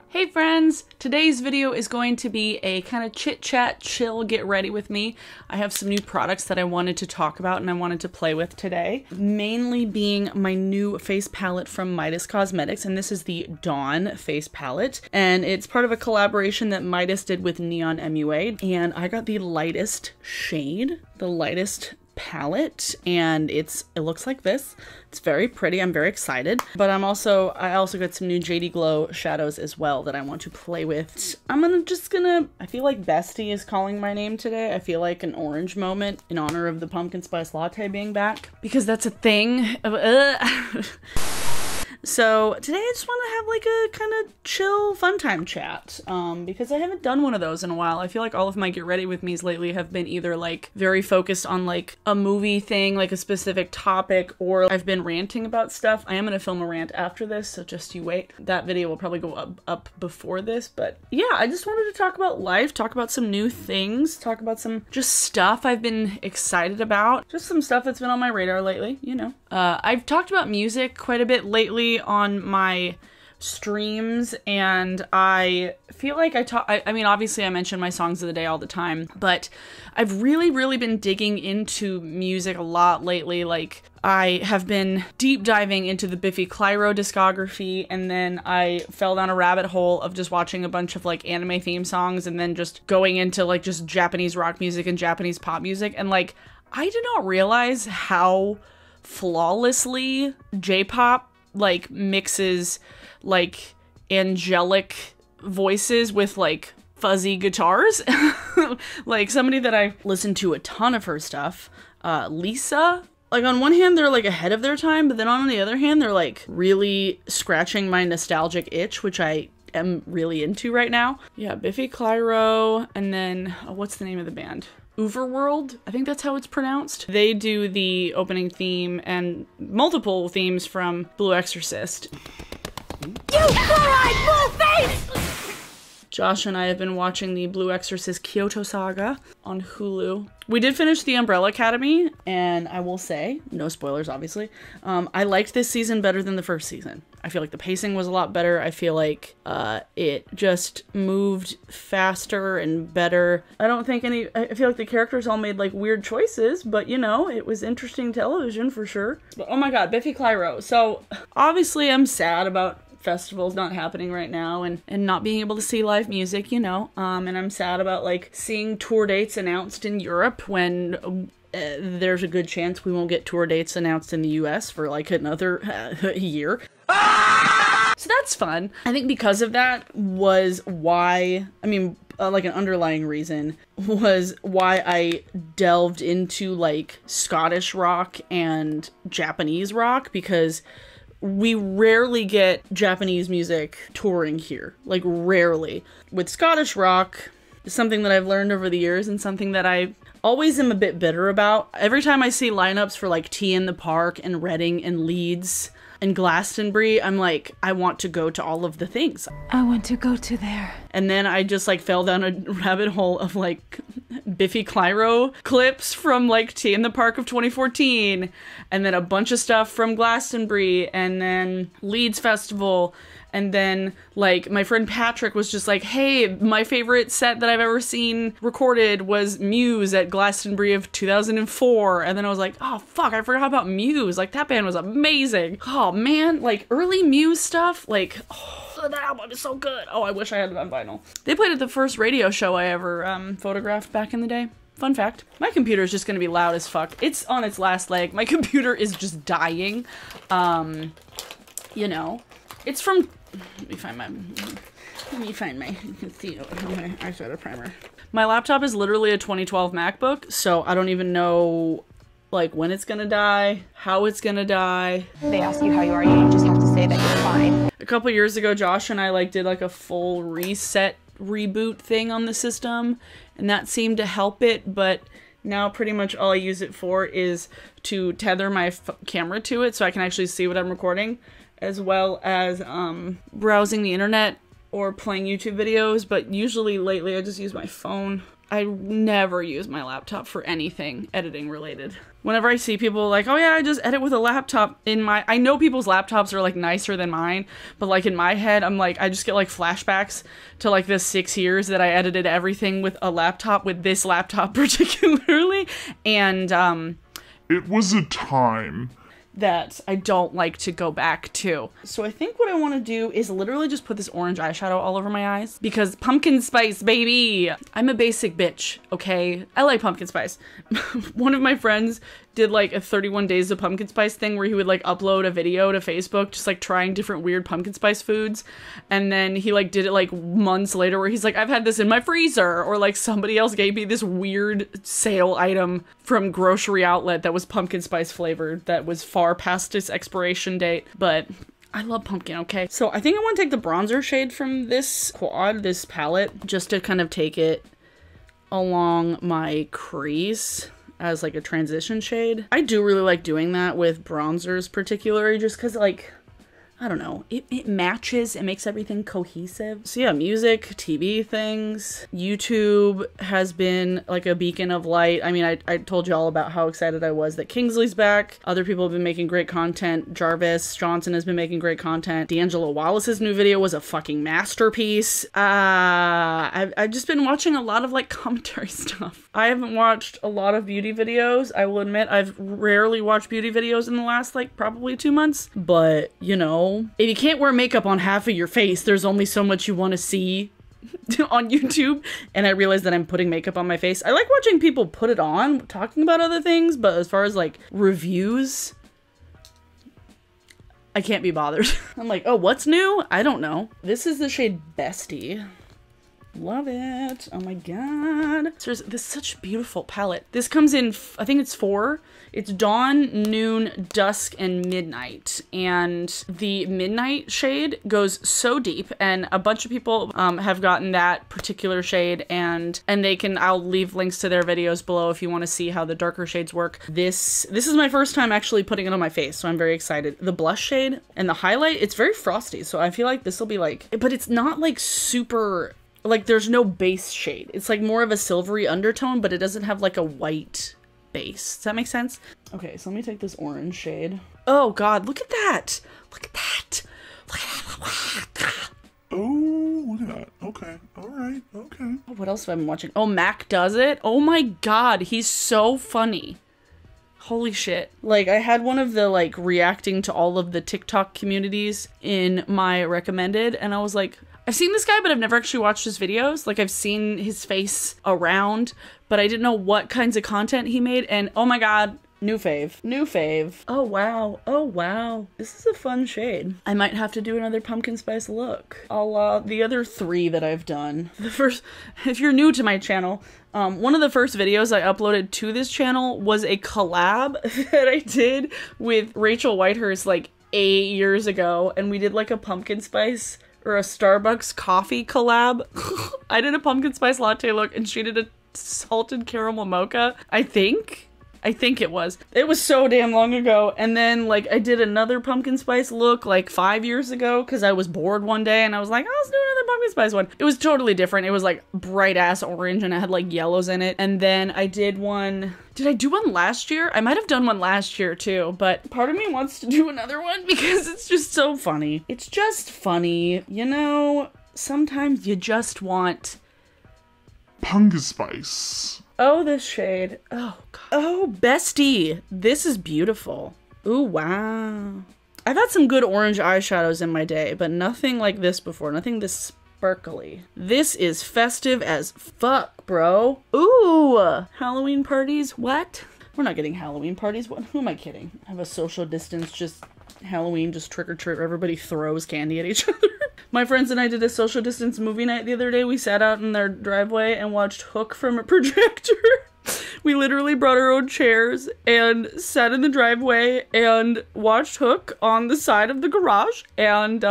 Hey friends! Today's video is going to be a kind of chit-chat, chill, get ready with me. I have some new products that I wanted to talk about and I wanted to play with today. Mainly being my new face palette from Midas Cosmetics, and this is the Dawn face palette. And it's part of a collaboration that Midas did with Neon MUA. And I got the lightest shade, the lightest palette, and it looks like this. It's very pretty. I'm very excited. But I also got some new JD Glow shadows as well that I want to play with. I feel like Bestie is calling my name today. I feel like an orange moment in honor of the pumpkin spice latte being back, because that's a thing. So today I just want to have like a kind of chill fun time chat because I haven't done one of those in a while. I feel like all of my get ready with me's lately have been either like very focused on like a movie thing, like a specific topic, or I've been ranting about stuff. I am going to film a rant after this, so just you wait. That video will probably go up before this, but yeah, I just wanted to talk about life, talk about some new things, talk about some just stuff I've been excited about, just some stuff that's been on my radar lately, you know. I've talked about music quite a bit lately on my streams, and I feel like I mean, obviously I mention my songs of the day all the time, but I've really been digging into music a lot lately. Like, I have been deep diving into the Biffy Clyro discography, and then I fell down a rabbit hole of just watching a bunch of like anime theme songs, and then just going into like just Japanese rock music and Japanese pop music, and like, I did not realize how flawlessly J-pop like mixes like angelic voices with like fuzzy guitars. Like, somebody that I listened to a ton of her stuff, Lisa, like on one hand they're like ahead of their time, but then on the other hand they're like really scratching my nostalgic itch, which I am really into right now. Yeah, Biffy Clyro, and then what's the name of the band? Overworld, I think that's how it's pronounced. They do the opening theme and multiple themes from Blue Exorcist. You four-eyed bullface! Josh and I have been watching the Blue Exorcist Kyoto Saga on Hulu. We did finish The Umbrella Academy, and I will say, no spoilers obviously, I liked this season better than the first season. I feel like the pacing was a lot better. I feel like it just moved faster and better. I feel like the characters all made like weird choices, but you know, it was interesting television for sure. But oh my god, Biffy Clyro. So obviously I'm sad about festivals not happening right now and not being able to see live music, you know, and I'm sad about like seeing tour dates announced in Europe when there's a good chance we won't get tour dates announced in the US for like another year. So that's fun. I think because of that was why, I mean, like an underlying reason was why I delved into like Scottish rock and Japanese rock, because we rarely get Japanese music touring here, like rarely. With Scottish rock, something that I've learned over the years and something that I always am a bit bitter about. Every time I see lineups for like Tea in the Park and Reading and Leeds and Glastonbury, I'm like, I want to go to all of the things. I want to go to there. And then I just like fell down a rabbit hole of like Biffy Clyro clips from like Tea in the Park of 2014, and then a bunch of stuff from Glastonbury, and then Leeds Festival. And then, like, my friend Patrick was just like, hey, my favorite set that I've ever seen recorded was Muse at Glastonbury of 2004. And then I was like, oh, fuck, I forgot about Muse. Like, that band was amazing. Oh, man, like, early Muse stuff, like, oh, that album is so good. Oh, I wish I had it on vinyl. They played at the first radio show I ever photographed back in the day. Fun fact. My computer is just gonna be loud as fuck. It's on its last leg. My computer is just dying. You know, it's from... Let me find my eyeshadow primer. My laptop is literally a 2012 MacBook, so I don't even know like when it's gonna die, how it's gonna die. They ask you how you are, you just have to say that you're fine. A couple years ago, Josh and I like did like a full reset reboot thing on the system, and that seemed to help it, but now pretty much all I use it for is to tether my camera to it so I can actually see what I'm recording, as well as browsing the internet or playing YouTube videos. But usually lately I just use my phone. I never use my laptop for anything editing related. whenever I see people like, oh yeah, I just edit with a laptop, I know people's laptops are like nicer than mine, but like in my head, I'm like, I just get like flashbacks to like the 6 years that I edited everything with a laptop, with this laptop particularly, and it was a time that I don't like to go back to. So I think what I want to do is literally just put this orange eyeshadow all over my eyes, because pumpkin spice, baby! I'm a basic bitch, okay? I like pumpkin spice. One of my friends did like a 31 days of pumpkin spice thing where he would like upload a video to Facebook just like trying different weird pumpkin spice foods, and then he like did it like months later where he's like, I've had this in my freezer, or like somebody else gave me this weird sale item from grocery outlet that was pumpkin spice flavored that was far past its expiration date, but I love pumpkin, okay? So I think I want to take the bronzer shade from this palette, just to kind of take it along my crease as like a transition shade. I do really like doing that with bronzers particularly, just because like, I don't know, it matches, it makes everything cohesive. So yeah, music, TV things, YouTube has been like a beacon of light. I mean, I told you all about how excited I was that Kingsley's back. Other people have been making great content. Jarvis Johnson has been making great content. D'Angelo Wallace's new video was a fucking masterpiece. I've just been watching a lot of like commentary stuff. I haven't watched a lot of beauty videos. I will admit I've rarely watched beauty videos in the last like probably 2 months, but you know, if you can't wear makeup on half of your face, there's only so much you want to see on YouTube, and I realize that I'm putting makeup on my face. I like watching people put it on, talking about other things, but as far as like reviews, I can't be bothered. I'm like, oh, what's new? I don't know. This is the shade Bestie. Love it. Oh my god. This is such a beautiful palette. This comes in, I think it's 4. It's dawn, noon, dusk, and midnight. And the midnight shade goes so deep, and a bunch of people have gotten that particular shade, and I'll leave links to their videos below if you want to see how the darker shades work. This is my first time actually putting it on my face, so I'm very excited. The blush shade and the highlight, it's very frosty, so I feel like this will be like, but it's not like super, like there's no base shade. It's like more of a silvery undertone, but it doesn't have like a white base. Does that make sense? Okay, so let me take this orange shade. Oh god, look at that! Look at that! Look at that! Oh, look at that. Okay, alright, okay. What else have I been watching? Oh, Mac Does It? Oh my god, he's so funny. Holy shit. Like, I had one of the, like, reacting to all of the TikTok communities in my recommended, and I was like, I've seen this guy, but I've never actually watched his videos. Like, I've seen his face around, but I didn't know what kinds of content he made, and oh my god, new fave. New fave. Oh wow. Oh wow. This is a fun shade. I might have to do another pumpkin spice look. The other 3 that I've done. The first, if you're new to my channel, one of the first videos I uploaded to this channel was a collab that I did with Rachel Whitehurst like 8 years ago, and we did like a pumpkin spice or a Starbucks coffee collab. I did a pumpkin spice latte look and she did a salted caramel mocha. I think it was. It was so damn long ago. And then like I did another pumpkin spice look like 5 years ago because I was bored one day and I was like, oh, let's do another pumpkin spice one. It was totally different. It was like bright ass orange and it had like yellows in it. And then I did one. Did I do one last year? I might have done one last year too, but part of me wants to do another one because it's just so funny. It's just funny. You know, sometimes you just want pumpkin spice. Oh, this shade. Oh, God. Oh, Bestie. This is beautiful. Ooh, wow. I've had some good orange eyeshadows in my day, but nothing like this before. Nothing this sparkly. This is festive as fuck, bro. Ooh, Halloween parties. What? We're not getting Halloween parties. What? Who am I kidding? I have a social distance, just Halloween, just trick or treat. Everybody throws candy at each other. My friends and I did a social distance movie night the other day. We sat out in their driveway and watched Hook from a projector. We literally brought our own chairs and sat in the driveway and watched Hook on the side of the garage. And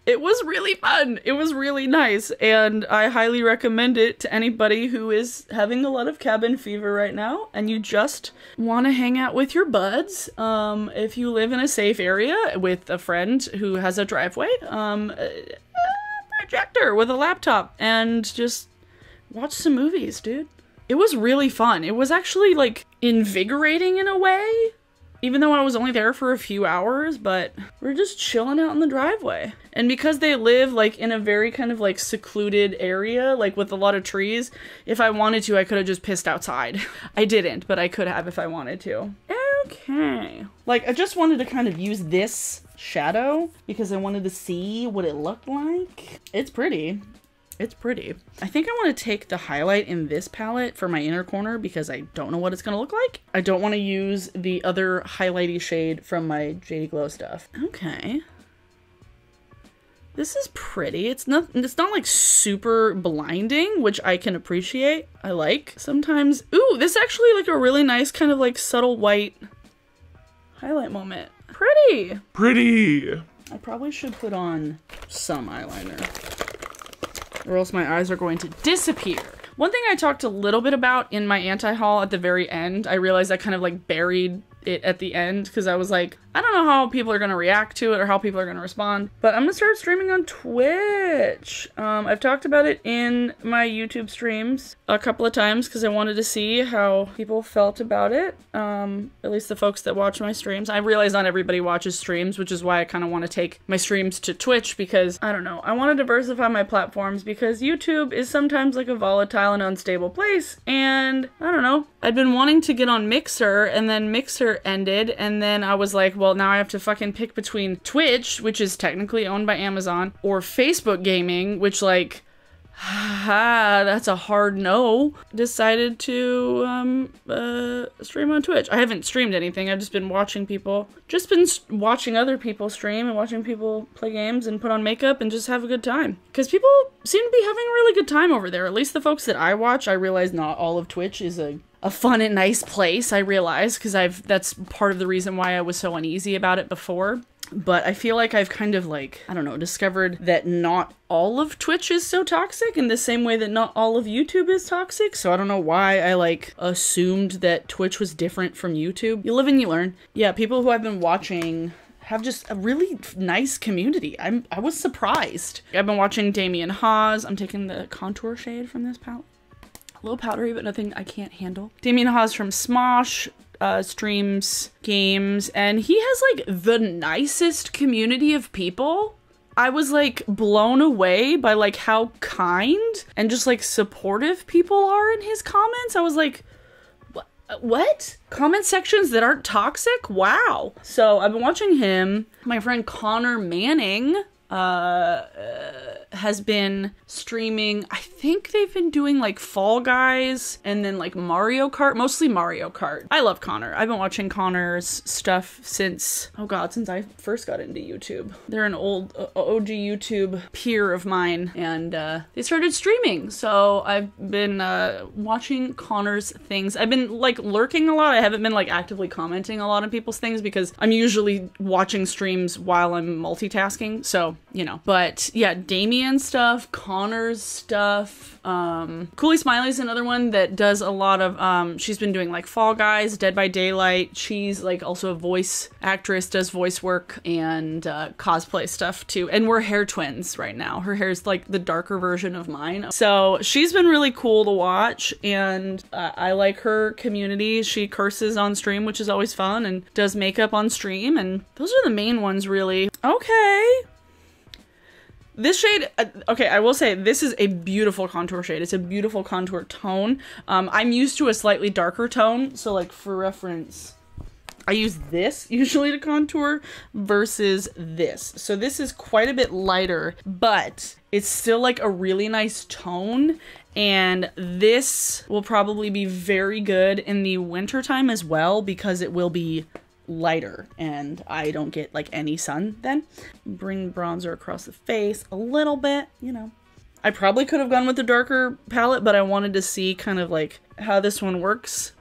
it was really fun. It was really nice. And I highly recommend it to anybody who is having a lot of cabin fever right now and you just want to hang out with your buds. If you live in a safe area with a friend who has a driveway, a projector with a laptop and just watch some movies, dude. it was really fun. It was actually like invigorating in a way, even though I was only there for a few hours, but we're just chilling out in the driveway. And because they live like in a very kind of like secluded area, like with a lot of trees, if I wanted to, I could have just pissed outside. I didn't, but I could have if I wanted to. Okay. Like, I just wanted to kind of use this shadow because I wanted to see what it looked like. It's pretty. It's pretty. I think I want to take the highlight in this palette for my inner corner because I don't know what it's going to look like. I don't want to use the other highlighty shade from my CHATTY GRWM stuff. Okay. This is pretty. It's not like super blinding, which I can appreciate. I like sometimes. Ooh, this is actually like a really nice kind of like subtle white highlight moment. Pretty. Pretty. I probably should put on some eyeliner, or else my eyes are going to disappear. One thing I talked a little bit about in my anti-haul at the very end, I realized I kind of like buried it at the end because I was like, I don't know how people are going to react to it or how people are going to respond, but I'm going to start streaming on Twitch. I've talked about it in my YouTube streams a couple of times because I wanted to see how people felt about it. At least the folks that watch my streams. I realize not everybody watches streams, which is why I kind of want to take my streams to Twitch because, I don't know, I want to diversify my platforms because YouTube is sometimes like a volatile and unstable place, and I don't know. I'd been wanting to get on Mixer, and then Mixer ended, and then I was like, well, now I have to fucking pick between Twitch, which is technically owned by Amazon, or Facebook Gaming, which like, that's a hard no. Decided to stream on Twitch. I haven't streamed anything. I've just been watching people. Just been watching other people stream and watching people play games and put on makeup and just have a good time. Because people seem to be having a really good time over there. At least the folks that I watch. I realize not all of Twitch is a fun and nice place, I realize, because that's part of the reason why I was so uneasy about it before. But I feel like I've kind of like, I don't know, discovered that not all of Twitch is so toxic in the same way that not all of YouTube is toxic. So I don't know why I like assumed that Twitch was different from YouTube. You live and you learn. Yeah, people who I've been watching have just a really nice community. I was surprised. I've been watching Damien Haas. I'm taking the contour shade from this palette. A little powdery, but nothing I can't handle. Damien Haas from Smosh streams games, and he has like the nicest community of people. I was like blown away by like how kind and just like supportive people are in his comments. I was like, what? Comment sections that aren't toxic? Wow. So I've been watching him. My friend Connor Manning has been streaming. I think they've been doing like Fall Guys and then like Mario Kart, mostly Mario Kart. I love Connor. I've been watching Connor's stuff since, oh god, since I first got into YouTube. They're an old OG YouTube peer of mine, and they started streaming. So I've been watching Connor's things. I've been like lurking a lot. I haven't been like actively commenting a lot on people's things because I'm usually watching streams while I'm multitasking. So, you know, but yeah, Damien stuff, Connor's stuff, Cooley Smiley's another one that does a lot of, she's been doing like Fall Guys, Dead by Daylight. She's like also a voice actress, does voice work and cosplay stuff too. And we're hair twins right now. Her hair's like the darker version of mine. So she's been really cool to watch, and I like her community. She curses on stream, which is always fun, and does makeup on stream, and those are the main ones really. Okay. This shade, okay, I will say this is a beautiful contour shade. It's a beautiful contour tone. I'm used to a slightly darker tone, so like for reference, I use this usually to contour versus this. So this is quite a bit lighter, but it's still like a really nice tone. And this will probably be very good in the wintertime as well because it will be lighter and I don't get like any sun then. Bring bronzer across the face a little bit, you know. I probably could have gone with the darker palette, but I wanted to see kind of like how this one works.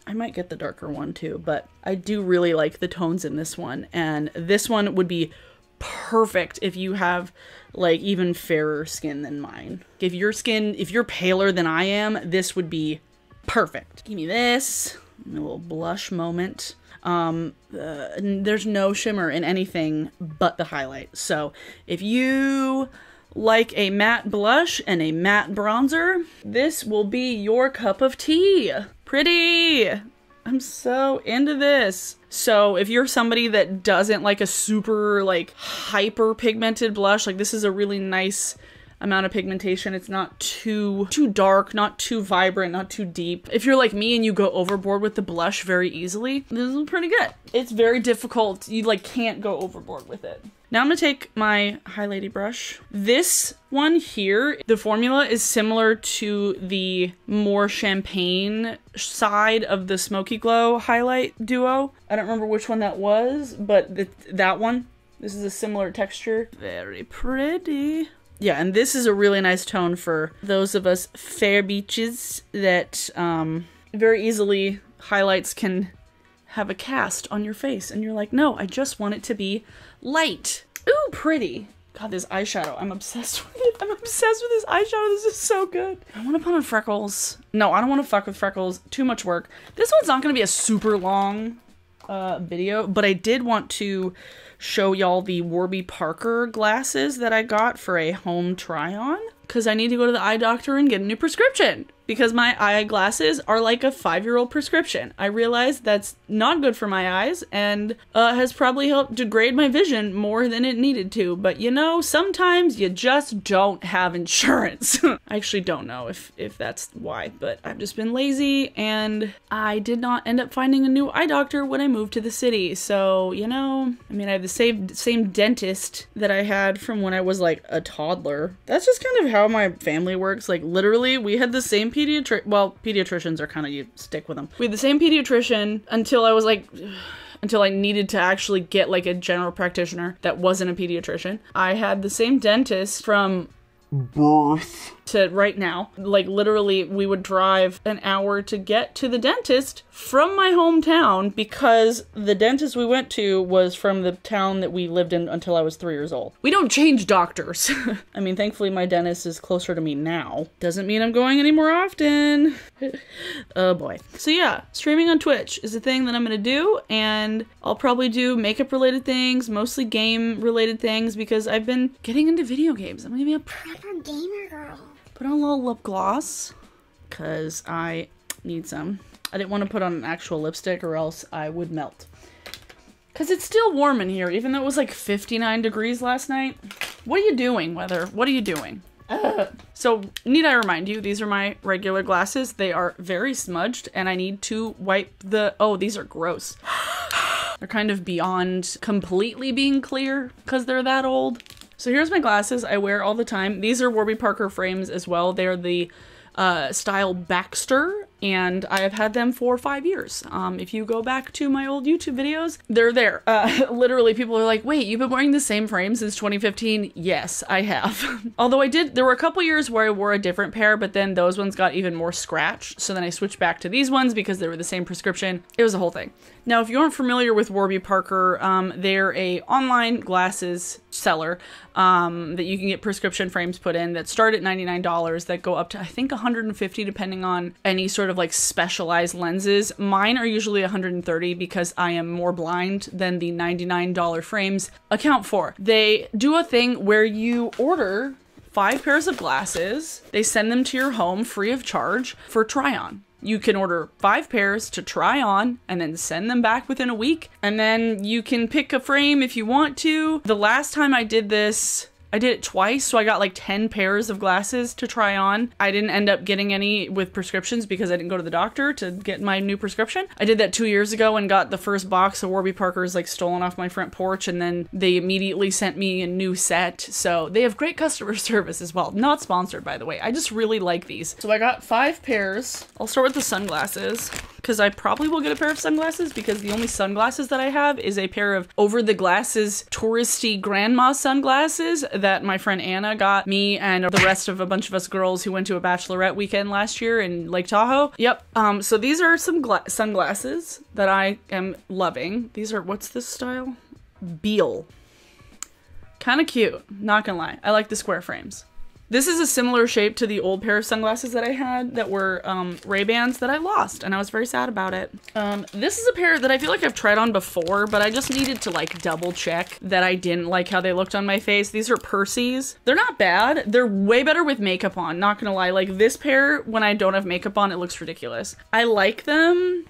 I might get the darker one too, but I do really like the tones in this one, and this one would be perfect if you have like even fairer skin than mine. If you're paler than I am, this would be perfect. Give me this, a little blush moment. There's no shimmer in anything but the highlight. So if you like a matte blush and a matte bronzer, this will be your cup of tea. Pretty! I'm so into this. So if you're somebody that doesn't like a super like hyper pigmented blush, like this is a really nice amount of pigmentation. It's not too dark, not too vibrant, not too deep. If you're like me and you go overboard with the blush very easily, this is pretty good. It's very difficult. You like can't go overboard with it. Now I'm gonna take my highlighting brush. This one here, the formula is similar to the more champagne side of the Smoky Glow highlight duo. I don't remember which one that was, but that one. This is a similar texture. Very pretty. Yeah, and this is a really nice tone for those of us fair beaches that very easily highlights can have a cast on your face. And you're like, no, I just want it to be light. Ooh, pretty. God, this eyeshadow, I'm obsessed with it. I'm obsessed with this eyeshadow. This is so good. I want to put on freckles. No, I don't want to fuck with freckles. Too much work. This one's not going to be a super long video, but I did want to show y'all the Warby Parker glasses that I got for a home try-on, because I need to go to the eye doctor and get a new prescription, because my eyeglasses are like a 5-year-old prescription. I realize that's not good for my eyes and has probably helped degrade my vision more than it needed to, but you know, sometimes you just don't have insurance. I actually don't know if that's why, but I've just been lazy and I did not end up finding a new eye doctor when I moved to the city. So, you know, I mean, I have the same dentist that I had from when I was like a toddler. That's just kind of how my family works. Like literally we had the same pediatricians are kind of, you stick with them. We had the same pediatrician until I was like, until I needed to actually get like a general practitioner that wasn't a pediatrician. I had the same dentist from birth to right now. Like literally we would drive an hour to get to the dentist from my hometown because the dentist we went to was from the town that we lived in until I was 3 years old. We don't change doctors. I mean, thankfully my dentist is closer to me now. Doesn't mean I'm going any more often. Oh boy. So yeah, streaming on Twitch is a thing that I'm gonna do, and I'll probably do makeup related things, mostly game related things, because I've been getting into video games. I'm gonna be a proper gamer girl. Put on a little lip gloss, because I need some. I didn't want to put on an actual lipstick or else I would melt. Because it's still warm in here, even though it was like 59 degrees last night. What are you doing, weather? What are you doing? So, need I remind you, these are my regular glasses. They are very smudged, and I need to wipe the... Oh, these are gross. They're kind of beyond completely being clear, because they're that old. So here's my glasses I wear all the time. These are Warby Parker frames as well. They're the style Baxter, and I have had them for 5 years. If you go back to my old YouTube videos, they're there. Literally, people are like, wait, you've been wearing the same frame since 2015? Yes, I have. Although there were a couple years where I wore a different pair, but then those ones got even more scratched. So then I switched back to these ones because they were the same prescription. It was a whole thing. Now, if you aren't familiar with Warby Parker, they're a online glasses seller that you can get prescription frames put in that start at $99 that go up to, I think, $150 depending on any sort of like specialized lenses. Mine are usually $130 because I am more blind than the $99 frames account for. They do a thing where you order 5 pairs of glasses, they send them to your home free of charge for try-on. You can order 5 pairs to try on and then send them back within a week. And then you can pick a frame if you want to. The last time I did this, I did it twice, so I got like 10 pairs of glasses to try on. I didn't end up getting any with prescriptions because I didn't go to the doctor to get my new prescription. I did that 2 years ago and got the first box of Warby Parker's like stolen off my front porch, and then they immediately sent me a new set. So they have great customer service as well. Not sponsored, by the way. I just really like these. So I got 5 pairs. I'll start with the sunglasses, because I probably will get a pair of sunglasses because the only sunglasses that I have is a pair of over-the-glasses touristy grandma sunglasses that my friend Anna got me and the rest of a bunch of us girls who went to a bachelorette weekend last year in Lake Tahoe. Yep. So these are some sunglasses that I am loving. These are, what's this style? Beal. Kind of cute, not gonna lie. I like the square frames. This is a similar shape to the old pair of sunglasses that I had that were Ray-Bans that I lost, and I was very sad about it. This is a pair that I feel like I've tried on before, but I just needed to like double check that I didn't like how they looked on my face. These are Percy's. They're not bad. They're way better with makeup on, not gonna lie. Like this pair, when I don't have makeup on, it looks ridiculous. I like them,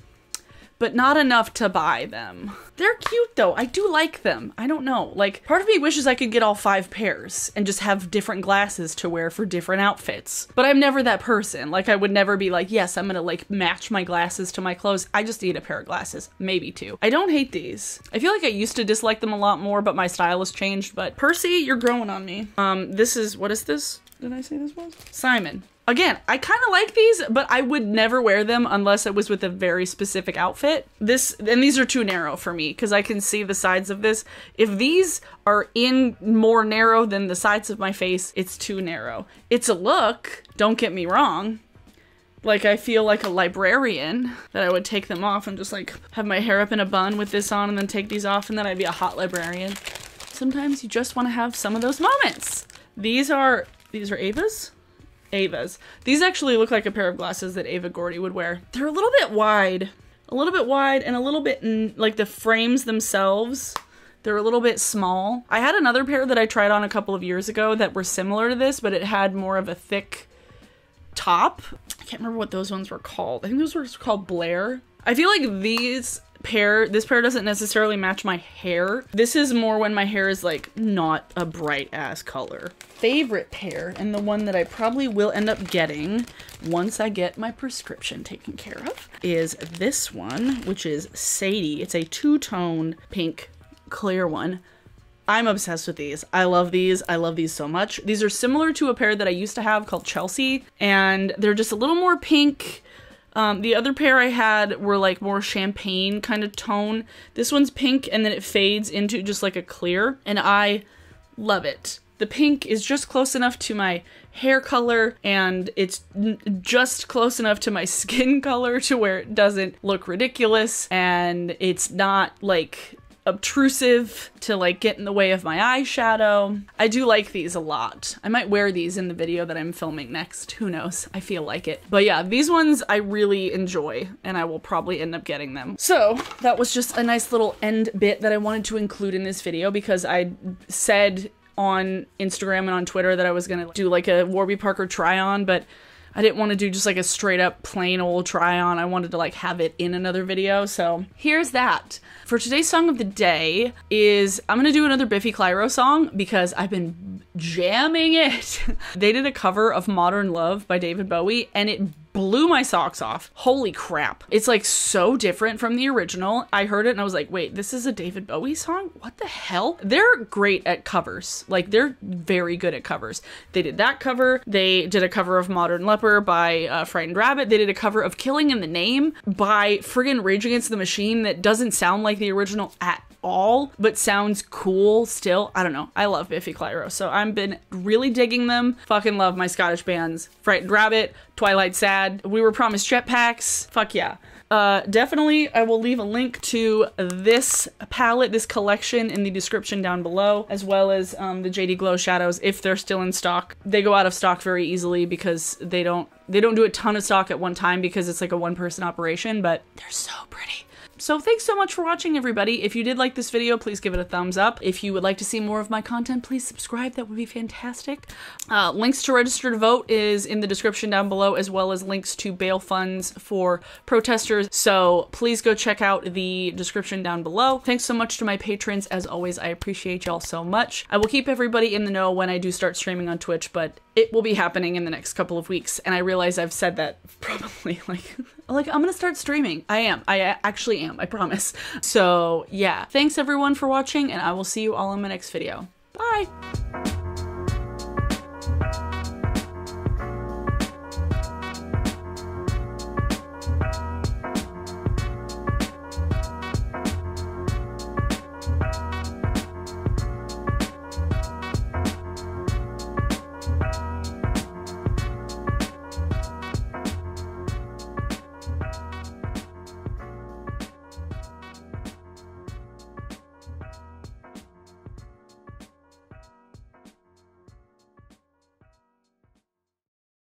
but not enough to buy them. They're cute though. I do like them. I don't know. Like, part of me wishes I could get all 5 pairs and just have different glasses to wear for different outfits. But I'm never that person. Like, I would never be like, yes, I'm gonna like match my glasses to my clothes. I just need a pair of glasses, maybe 2. I don't hate these. I feel like I used to dislike them a lot more, but my style has changed. But Percy, you're growing on me. This is, what is this? Did I say this was? Simon. Again, I kind of like these, but I would never wear them unless it was with a very specific outfit. And these are too narrow for me because I can see the sides of this. If these are in more narrow than the sides of my face, it's too narrow. It's a look, don't get me wrong. Like, I feel like a librarian that I would take them off and just like have my hair up in a bun with this on and then take these off and then I'd be a hot librarian. Sometimes you just want to have some of those moments. These are Ava's? Ava's. These actually look like a pair of glasses that Ava Gordy would wear. They're a little bit wide and a little bit like the frames themselves. They're a little bit small. I had another pair that I tried on a couple of years ago that were similar to this, but it had more of a thick top. I can't remember what those ones were called. I think those were called Blair. I feel like this pair doesn't necessarily match my hair. This is more when my hair is like not a bright ass color. Favorite pair, and the one that I probably will end up getting once I get my prescription taken care of, is this one, which is Sadie. It's a 2-tone pink clear one. I'm obsessed with these. I love these. I love these so much. These are similar to a pair that I used to have called Chelsea, and they're just a little more pink. The other pair I had were like more champagne kind of tone. This one's pink and then it fades into just like a clear, and I love it. The pink is just close enough to my hair color and it's just close enough to my skin color to where it doesn't look ridiculous and it's not like obtrusive to like get in the way of my eyeshadow. I do like these a lot. I might wear these in the video that I'm filming next. Who knows? I feel like it. But yeah, these ones I really enjoy and I will probably end up getting them. So that was just a nice little end bit that I wanted to include in this video because I said on Instagram and on Twitter that I was gonna do like a Warby Parker try on, but I didn't want to do just like a straight up plain old try on. I wanted to like have it in another video. So here's that. For today's song of the day is, I'm gonna do another Biffy Clyro song because I've been jamming it. They did a cover of Modern Love by David Bowie and it blew my socks off. Holy crap. It's like so different from the original. I heard it and I was like, wait, this is a David Bowie song? What the hell? They're great at covers. Like, they're very good at covers. They did that cover. They did a cover of Modern Leper by Frightened Rabbit. They did a cover of Killing in the Name by friggin' Rage Against the Machine that doesn't sound like the original at all, but sounds cool still. I don't know. I love Biffy Clyro, so I've been really digging them. Fucking love my Scottish bands. Frightened Rabbit, Twilight Sad, We Were Promised Jetpacks. Fuck yeah. Definitely, I will leave a link to this palette, this collection in the description down below, as well as the JD Glow shadows if they're still in stock. They go out of stock very easily because they don't do a ton of stock at one time because it's like a one-person operation, but they're so pretty. So thanks so much for watching, everybody. If you did like this video, please give it a thumbs up. If you would like to see more of my content, please subscribe. That would be fantastic. Links to register to vote is in the description down below, as well as links to bail funds for protesters. So please go check out the description down below. Thanks so much to my patrons. As always, I appreciate y'all so much. I will keep everybody in the know when I do start streaming on Twitch, but it will be happening in the next couple of weeks. And I realize I've said that probably like I'm gonna start streaming. I am. I actually am. I promise. So yeah, thanks everyone for watching and I will see you all in my next video. Bye!